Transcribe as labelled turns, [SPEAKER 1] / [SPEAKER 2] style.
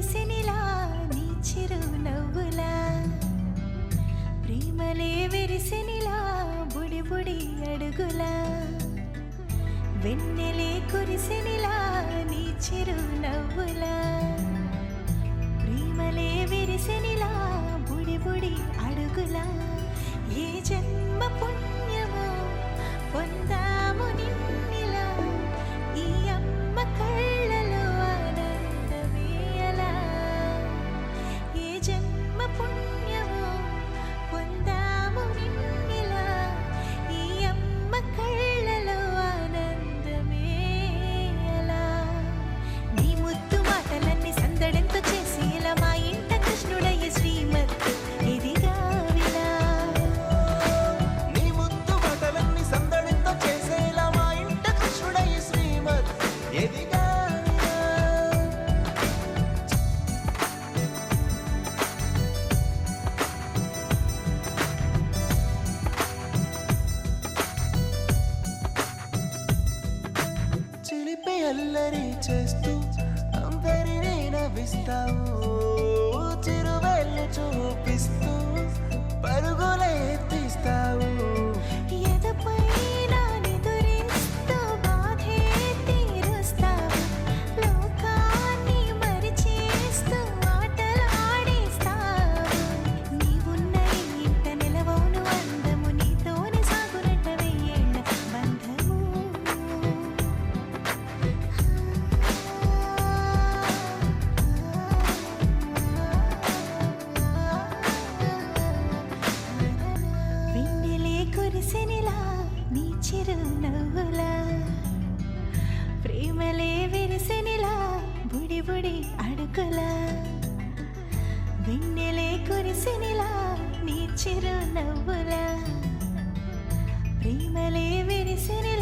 [SPEAKER 1] కురిసెనిలా నీ చిరు నవ్వులా ప్రేమలే విరిసెనిలా బుడి బుడి అడుగులా వెన్నెలే కురిసెనిలా నీ చిరు నవ్వులా ప్రేమలే విరిసెనిలా బుడి బుడి అడుగులా ఏ జన్మ పుణ్యమో పొందాము నిన్నిలా ఈ అమ్మ కళ్ళలో ఆనందమే అలా ఏ జన్మ పుణ్యమో పొందాము నిన్నిలా ఈ అమ్మ కళ్ళలో ఆనందమే అలా నీ ముద్దు మాటలన్నీ సందడంతో చేసి ఇలా మా ఇంట కృష్ణుడయ్య శ్రీమత్ ఇదిగా విలా
[SPEAKER 2] నీ ముద్దు మాటలన్నీ సందడితో చేసేలా మా ఇంట కృష్ణుడయ్య శ్రీమత్ ఎదిగా చిలిపి అల్లరి చేస్తూ అందరినీ నవ్విస్తావు చిరువేళ్ళు చూపిస్తూ పరుగులే తీస్తావు
[SPEAKER 1] ఎదపైన నిదురిస్తూ బాధే తీరుస్తావు లోకాన్ని మరిచేస్తూ ఆటలు ఆడేస్తావు నీవున్న ఈ ఇంట నిలవవును అందము నీతోనే సాగునట్ట వెయ్యేళ్ళ బంధము వెన్నెలే కురిసెనిలా నీ చిరు నవ్వులా ప్రేమలే విరిసెనిలా బుడి బుడి అడుగులా వెన్నెలే కురిసెనిలా నీ చిరు నవ్వులా ప్రేమలే విరిసెనిలా